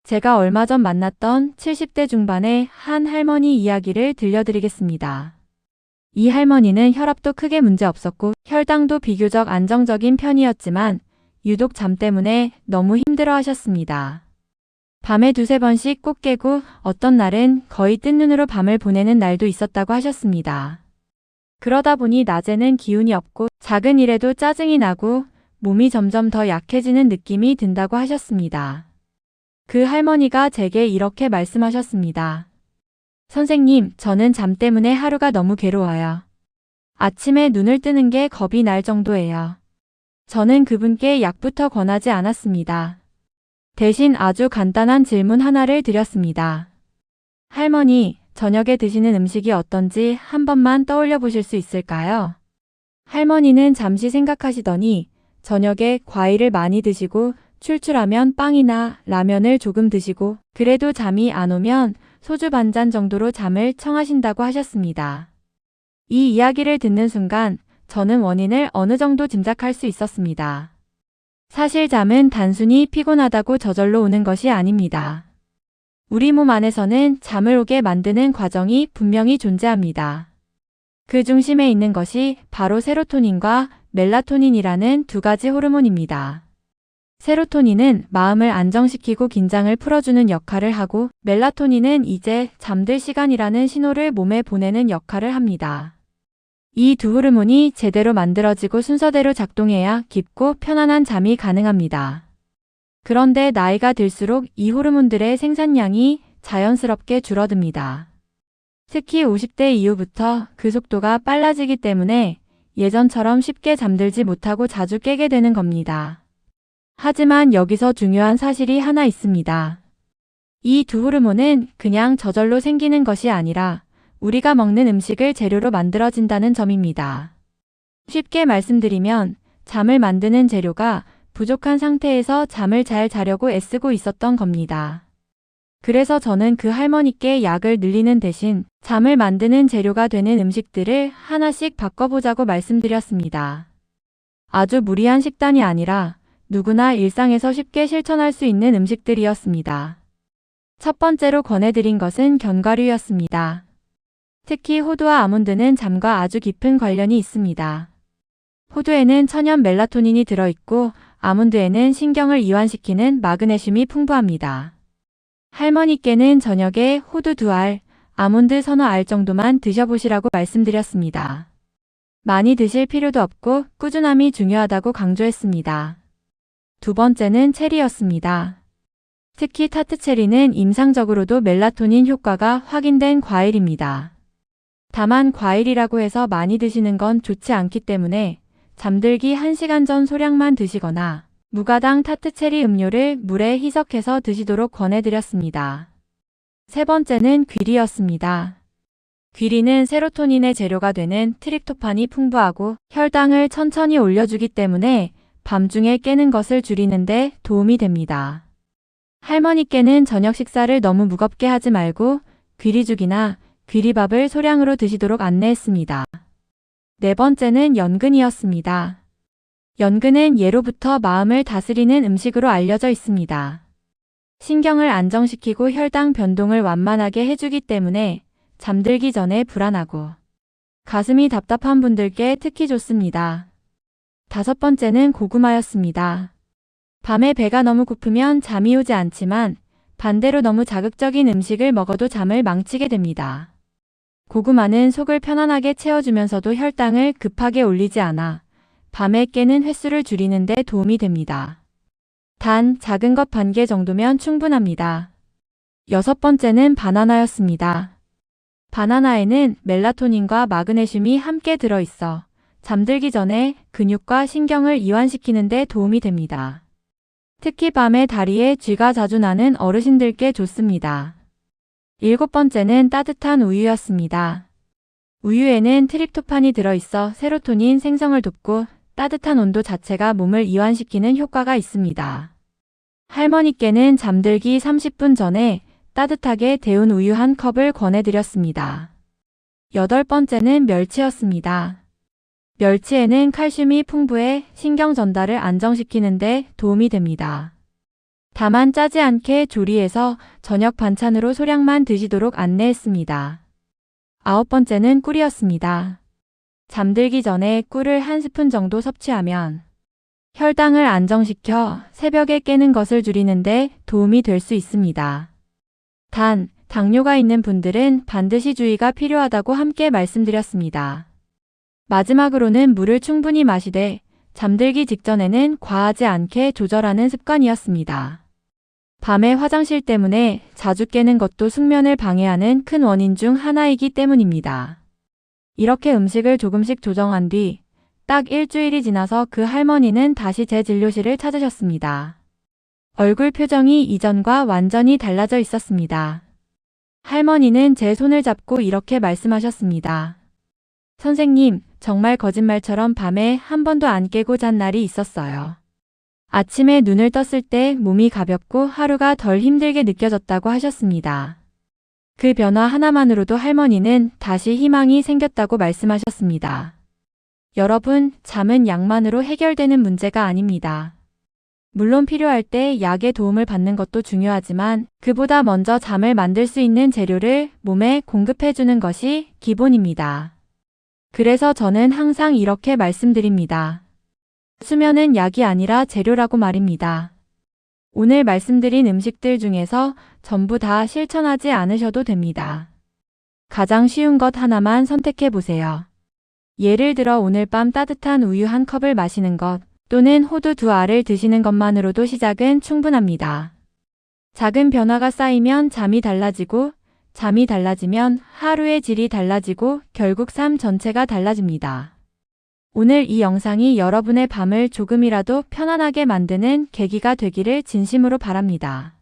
제가 얼마 전 만났던 70대 중반의 한 할머니 이야기를 들려드리겠습니다. 이 할머니는 혈압도 크게 문제 없었고 혈당도 비교적 안정적인 편이었지만 유독 잠 때문에 너무 힘들어 하셨습니다. 밤에 두세 번씩 꼭 깨고 어떤 날은 거의 뜬 눈으로 밤을 보내는 날도 있었다고 하셨습니다. 그러다 보니 낮에는 기운이 없고 작은 일에도 짜증이 나고 몸이 점점 더 약해지는 느낌이 든다고 하셨습니다. 그 할머니가 제게 이렇게 말씀하셨습니다. 선생님, 저는 잠 때문에 하루가 너무 괴로워요. 아침에 눈을 뜨는 게 겁이 날 정도예요. 저는 그분께 약부터 권하지 않았습니다. 대신 아주 간단한 질문 하나를 드렸습니다. 할머니, 저녁에 드시는 음식이 어떤지 한 번만 떠올려 보실 수 있을까요? 할머니는 잠시 생각하시더니 저녁에 과일을 많이 드시고 출출하면 빵이나 라면을 조금 드시고 그래도 잠이 안 오면 소주 반 잔 정도로 잠을 청하신다고 하셨습니다. 이 이야기를 듣는 순간 저는 원인을 어느 정도 짐작할 수 있었습니다. 사실 잠은 단순히 피곤하다고 저절로 오는 것이 아닙니다. 우리 몸 안에서는 잠을 오게 만드는 과정이 분명히 존재합니다. 그 중심에 있는 것이 바로 세로토닌과 멜라토닌이라는 두 가지 호르몬입니다. 세로토닌은 마음을 안정시키고 긴장을 풀어주는 역할을 하고 멜라토닌은 이제 잠들 시간이라는 신호를 몸에 보내는 역할을 합니다. 이 두 호르몬이 제대로 만들어지고 순서대로 작동해야 깊고 편안한 잠이 가능합니다. 그런데 나이가 들수록 이 호르몬들의 생산량이 자연스럽게 줄어듭니다. 특히 50대 이후부터 그 속도가 빨라지기 때문에 예전처럼 쉽게 잠들지 못하고 자주 깨게 되는 겁니다. 하지만 여기서 중요한 사실이 하나 있습니다. 이 두 호르몬은 그냥 저절로 생기는 것이 아니라 우리가 먹는 음식을 재료로 만들어진다는 점입니다. 쉽게 말씀드리면 잠을 만드는 재료가 부족한 상태에서 잠을 잘 자려고 애쓰고 있었던 겁니다. 그래서 저는 그 할머니께 약을 늘리는 대신 잠을 만드는 재료가 되는 음식들을 하나씩 바꿔보자고 말씀드렸습니다. 아주 무리한 식단이 아니라 누구나 일상에서 쉽게 실천할 수 있는 음식들이었습니다. 첫 번째로 권해드린 것은 견과류였습니다. 특히 호두와 아몬드는 잠과 아주 깊은 관련이 있습니다. 호두에는 천연 멜라토닌이 들어있고 아몬드에는 신경을 이완시키는 마그네슘이 풍부합니다. 할머니께는 저녁에 호두 2알, 아몬드 서너 알 정도만 드셔보시라고 말씀드렸습니다. 많이 드실 필요도 없고 꾸준함이 중요하다고 강조했습니다. 두 번째는 체리였습니다. 특히 타트체리는 임상적으로도 멜라토닌 효과가 확인된 과일입니다. 다만 과일이라고 해서 많이 드시는 건 좋지 않기 때문에 잠들기 1시간 전 소량만 드시거나 무가당 타트체리 음료를 물에 희석해서 드시도록 권해드렸습니다. 세 번째는 귀리였습니다. 귀리는 세로토닌의 재료가 되는 트립토판이 풍부하고 혈당을 천천히 올려주기 때문에 밤중에 깨는 것을 줄이는 데 도움이 됩니다. 할머니께는 저녁 식사를 너무 무겁게 하지 말고 귀리죽이나 귀리밥을 소량으로 드시도록 안내했습니다. 네 번째는 연근이었습니다. 연근은 예로부터 마음을 다스리는 음식으로 알려져 있습니다. 신경을 안정시키고 혈당 변동을 완만하게 해주기 때문에 잠들기 전에 불안하고 가슴이 답답한 분들께 특히 좋습니다. 다섯 번째는 고구마였습니다. 밤에 배가 너무 고프면 잠이 오지 않지만 반대로 너무 자극적인 음식을 먹어도 잠을 망치게 됩니다. 고구마는 속을 편안하게 채워주면서도 혈당을 급하게 올리지 않아 밤에 깨는 횟수를 줄이는 데 도움이 됩니다. 단 작은 것 반 개 정도면 충분합니다. 여섯 번째는 바나나였습니다. 바나나에는 멜라토닌과 마그네슘이 함께 들어있어 잠들기 전에 근육과 신경을 이완시키는 데 도움이 됩니다. 특히 밤에 다리에 쥐가 자주 나는 어르신들께 좋습니다. 일곱 번째는 따뜻한 우유였습니다. 우유에는 트립토판이 들어있어 세로토닌 생성을 돕고 따뜻한 온도 자체가 몸을 이완시키는 효과가 있습니다. 할머니께는 잠들기 30분 전에 따뜻하게 데운 우유 한 컵을 권해드렸습니다. 여덟 번째는 멸치였습니다. 멸치에는 칼슘이 풍부해 신경 전달을 안정시키는 데 도움이 됩니다. 다만 짜지 않게 조리해서 저녁 반찬으로 소량만 드시도록 안내했습니다. 9번째는 꿀이었습니다. 잠들기 전에 꿀을 1스푼 정도 섭취하면 혈당을 안정시켜 새벽에 깨는 것을 줄이는데 도움이 될 수 있습니다. 단, 당뇨가 있는 분들은 반드시 주의가 필요하다고 함께 말씀드렸습니다. 마지막으로는 물을 충분히 마시되 잠들기 직전에는 과하지 않게 조절하는 습관이었습니다. 밤에 화장실 때문에 자주 깨는 것도 숙면을 방해하는 큰 원인 중 하나이기 때문입니다. 이렇게 음식을 조금씩 조정한 뒤 딱 일주일이 지나서 그 할머니는 다시 제 진료실을 찾으셨습니다. 얼굴 표정이 이전과 완전히 달라져 있었습니다. 할머니는 제 손을 잡고 이렇게 말씀하셨습니다. 선생님, 정말 거짓말처럼 밤에 한 번도 안 깨고 잔 날이 있었어요. 아침에 눈을 떴을 때 몸이 가볍고 하루가 덜 힘들게 느껴졌다고 하셨습니다. 그 변화 하나만으로도 할머니는 다시 희망이 생겼다고 말씀하셨습니다. 여러분, 잠은 약만으로 해결되는 문제가 아닙니다. 물론 필요할 때 약의 도움을 받는 것도 중요하지만 그보다 먼저 잠을 만들 수 있는 재료를 몸에 공급해주는 것이 기본입니다. 그래서 저는 항상 이렇게 말씀드립니다. 수면은 약이 아니라 재료라고 말입니다. 오늘 말씀드린 음식들 중에서 전부 다 실천하지 않으셔도 됩니다. 가장 쉬운 것 하나만 선택해 보세요. 예를 들어 오늘 밤 따뜻한 우유 1컵을 마시는 것 또는 호두 2알을 드시는 것만으로도 시작은 충분합니다. 작은 변화가 쌓이면 잠이 달라지고 잠이 달라지면 하루의 질이 달라지고 결국 삶 전체가 달라집니다. 오늘 이 영상이 여러분의 밤을 조금이라도 편안하게 만드는 계기가 되기를 진심으로 바랍니다.